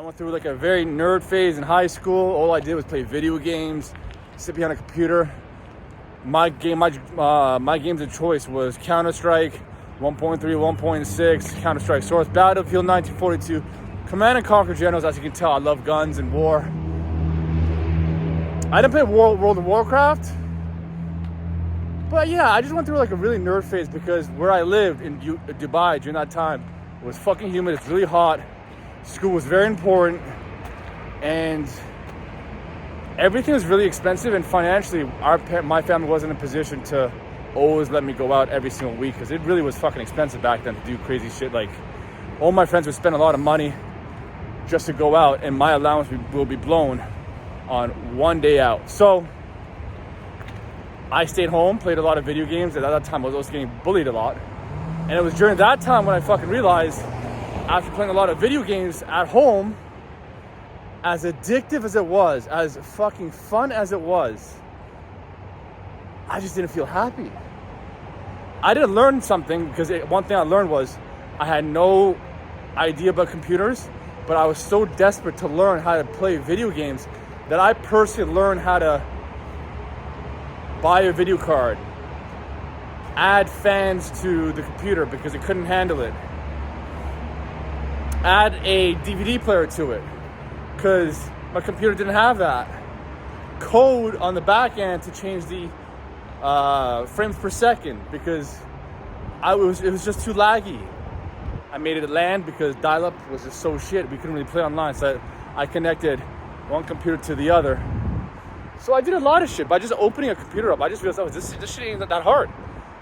went through like a very nerd phase in high school. All I did was play video games, sit behind a computer. My games of choice was Counter-Strike 1.3, 1.6, Counter-Strike Source, Battlefield 1942, Command and Conquer Generals. As you can tell, I love guns and war. I didn't play World of Warcraft, but yeah, I just went through like a really nerd phase because where I lived in Dubai during that time was fucking humid. It's really hot. School was very important, and everything was really expensive. And financially, my family wasn't in a position to always let me go out every single week because it really was fucking expensive back then to do crazy shit. Like, all my friends would spend a lot of money just to go out, and my allowance will be blown on one day out. So I stayed home, played a lot of video games, and at that time I was also getting bullied a lot. And it was during that time when I fucking realized, after playing a lot of video games at home, as addictive as it was, as fucking fun as it was, I just didn't feel happy. I didn't learn something because one thing I learned was I had no idea about computers, but I was so desperate to learn how to play video games that I personally learned how to buy a video card, add fans to the computer because it couldn't handle it, add a DVD player to it because my computer didn't have that, code on the back end to change the frames per second because it was just too laggy. I made it land because dial-up was just so shit. We couldn't really play online, so I connected one computer to the other. So I did a lot of shit by just opening a computer up. I just realized, oh, this shit ain't that hard.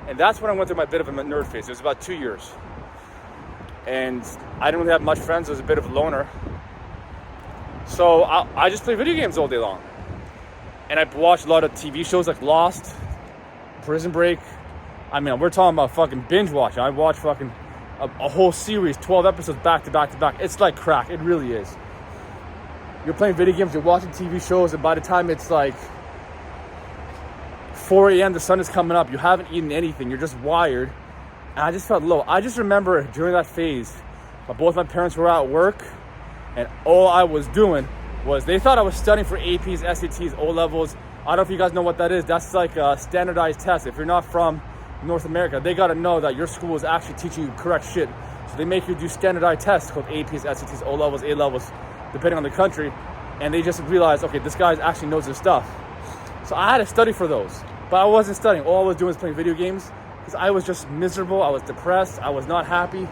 And that's when I went through my bit of a nerd phase. It was about 2 years. And I didn't really have much friends. I was a bit of a loner. So I just played video games all day long. And I watched a lot of TV shows like Lost, Prison Break. I mean, we're talking about fucking binge watching. I watched fucking a whole series, 12 episodes back to back to back. It's like crack. It really is. You're playing video games, you're watching TV shows, and by the time it's like 4 a.m., the sun is coming up, you haven't eaten anything, you're just wired. And I just felt low. I just remember during that phase, both my parents were at work, and all I was doing was, they thought I was studying for APs, SATs, O-levels. I don't know if you guys know what that is. That's like a standardized test. If you're not from North America, they got to know that your school is actually teaching you correct shit. So they make you do standardized tests called APs, SATs, O-levels, A-levels, depending on the country. And they just realized, okay, this guy actually knows his stuff. So I had to study for those. But I wasn't studying. All I was doing was playing video games because I was just miserable. I was depressed. I was not happy.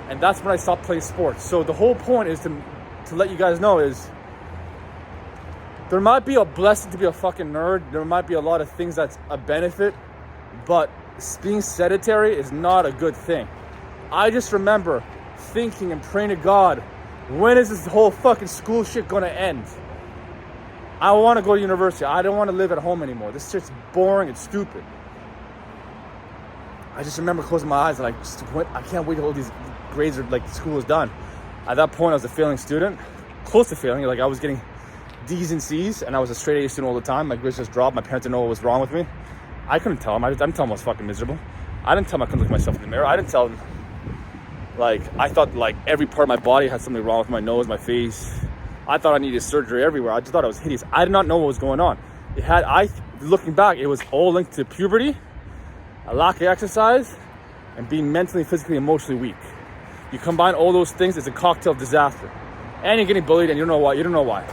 And that's when I stopped playing sports. So the whole point is to let you guys know is there might be a blessing to be a fucking nerd. There might be a lot of things that's a benefit. But being sedentary is not a good thing. I just remember thinking and praying to God, when is this whole fucking school shit gonna end? I want to go to university. I don't want to live at home anymore. This shit's boring and stupid. I just remember closing my eyes and I can't wait till all these grades are like school is done. At that point, I was a failing student, close to failing. Like I was getting D's and C's, and I was a straight A student all the time. My grades just dropped. My parents didn't know what was wrong with me. I couldn't tell them. I didn't tell them I was fucking miserable. I didn't tell them I couldn't look at myself in the mirror. I didn't tell them. Like, I thought like every part of my body had something wrong with my nose, my face. I thought I needed surgery everywhere. I just thought I was hideous. I did not know what was going on. Looking back, it was all linked to puberty, a lack of exercise, and being mentally, physically, emotionally weak. You combine all those things, it's a cocktail of disaster. And you're getting bullied and you don't know why. You don't know why.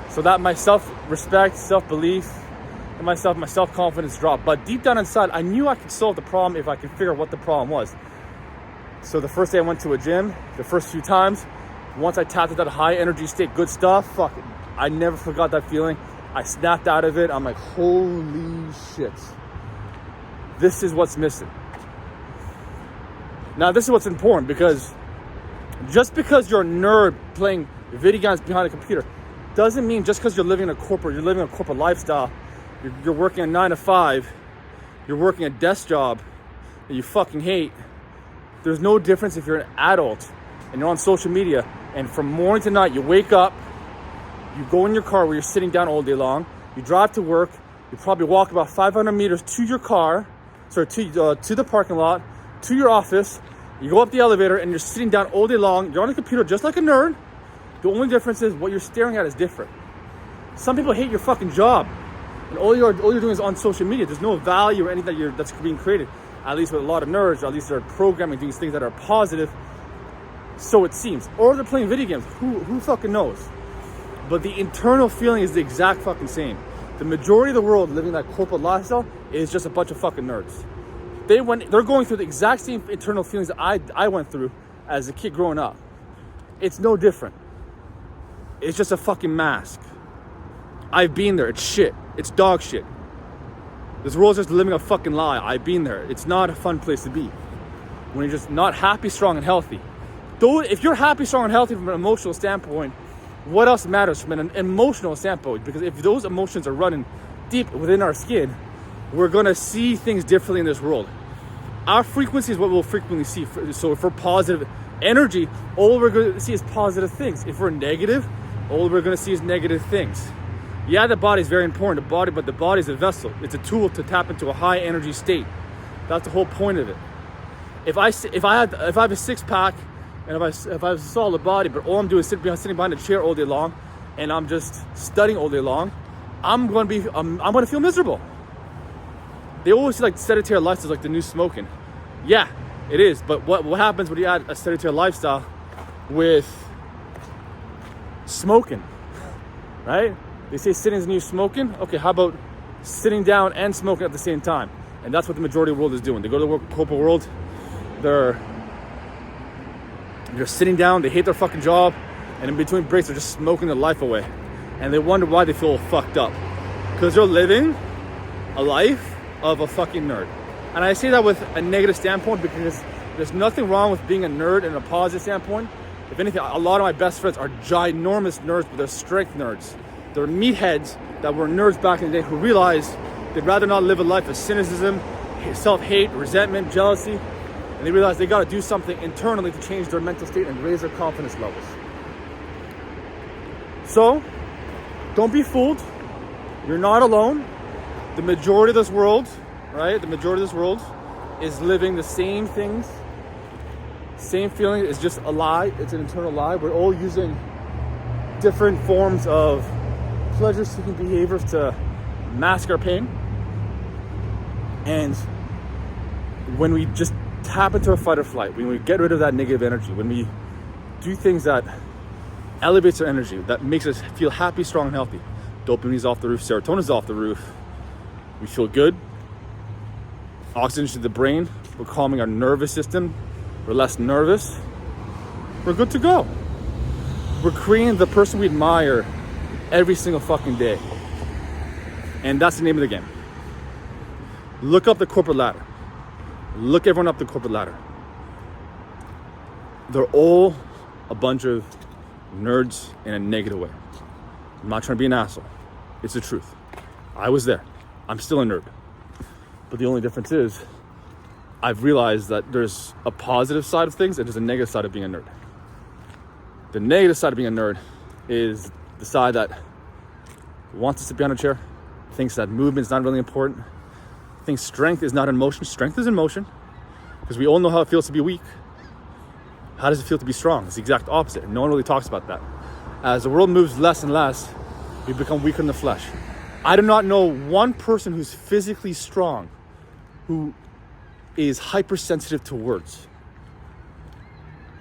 So that my self-respect, self-belief, and my self-confidence dropped. But deep down inside, I knew I could solve the problem if I could figure out what the problem was. So the first day I went to a gym, the first few times, once I tapped into that high energy state, good stuff, fuck it. I never forgot that feeling. I snapped out of it. I'm like, holy shit. This is what's missing. Now, this is what's important, because just because you're a nerd playing video games behind a computer doesn't mean just because you're living a corporate lifestyle, you're working a 9 to 5, you're working a desk job that you fucking hate. There's no difference if you're an adult and you're on social media and from morning to night you wake up, you go in your car where you're sitting down all day long, you drive to work, you probably walk about 500 meters to your car, to the parking lot, to your office, you go up the elevator and you're sitting down all day long, you're on a computer just like a nerd, The only difference is what you're staring at is different. Some people hate your fucking job, and all you're doing is on social media. There's no value or anything that's being created. At least with a lot of nerds, or at least they're programming these things that are positive. So it seems. Or they're playing video games. Who fucking knows? But the internal feeling is the exact fucking same. The majority of the world living that corporate lifestyle is just a bunch of fucking nerds. They're going through the exact same internal feelings that I went through as a kid growing up. It's no different. It's just a fucking mask. I've been there. It's shit. It's dog shit. This world's just living a fucking lie. I've been there. It's not a fun place to be. When you're just not happy, strong, and healthy. Though, if you're happy, strong, and healthy from an emotional standpoint, what else matters from an emotional standpoint? Because if those emotions are running deep within our skin, we're going to see things differently in this world. Our frequency is what we'll frequently see. So if we're positive energy, all we're going to see is positive things. If we're negative, all we're going to see is negative things. Yeah, the body is very important, but the body is a vessel. It's a tool to tap into a high energy state. That's the whole point of it. If I have a six pack, and if I have a solid body, but all I'm doing is sitting behind a chair all day long, and I'm just studying all day long, I'm going to feel miserable. They always say like sedentary lifestyle is like the new smoking. Yeah, it is. But what happens when you add a sedentary lifestyle with smoking, right? They say sitting is the new smoking. Okay, how about sitting down and smoking at the same time? And that's what the majority of the world is doing. They go to the corporate world, they're sitting down, they hate their fucking job, and in between breaks, they're just smoking their life away. And they wonder why they feel fucked up. Because they're living a life of a fucking nerd. And I say that with a negative standpoint because there's nothing wrong with being a nerd in a positive standpoint. If anything, a lot of my best friends are ginormous nerds, but they're strength nerds. They're meatheads that were nerds back in the day who realized they'd rather not live a life of cynicism, self-hate, resentment, jealousy. And they realize they got to do something internally to change their mental state and raise their confidence levels. So, don't be fooled. You're not alone. The majority of this world, right? The majority of this world is living the same things, same feeling. It's just a lie. It's an internal lie. We're all using different forms of pleasure-seeking behaviors to mask our pain. And when we just tap into a fight or flight, when we get rid of that negative energy, when we do things that elevates our energy, that makes us feel happy, strong, and healthy. Dopamine's off the roof, serotonin's off the roof. We feel good. Oxygen to the brain. We're calming our nervous system. We're less nervous. We're good to go. We're creating the person we admire every single fucking day. And that's the name of the game. Look up the corporate ladder. Look everyone up the corporate ladder. They're all a bunch of nerds in a negative way. I'm not trying to be an asshole. It's the truth. I was there. I'm still a nerd. But the only difference is I've realized that there's a positive side of things and there's a negative side of being a nerd. The negative side of being a nerd is the side that wants to sit behind a chair, thinks that movement is not really important, thinks strength is not in motion. Strength is in motion because we all know how it feels to be weak. How does it feel to be strong? It's the exact opposite. And no one really talks about that. As the world moves less and less, we become weaker in the flesh. I do not know one person who's physically strong who is hypersensitive to words.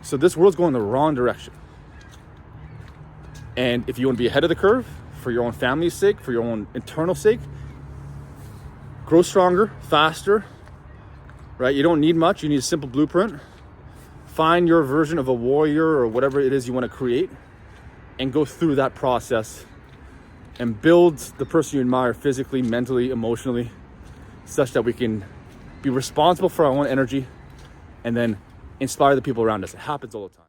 So this world's going the wrong direction. And if you want to be ahead of the curve, for your own family's sake, for your own internal sake, grow stronger, faster, right? You don't need much. You need a simple blueprint. Find your version of a warrior or whatever it is you want to create and go through that process and build the person you admire physically, mentally, emotionally, such that we can be responsible for our own energy and then inspire the people around us. It happens all the time.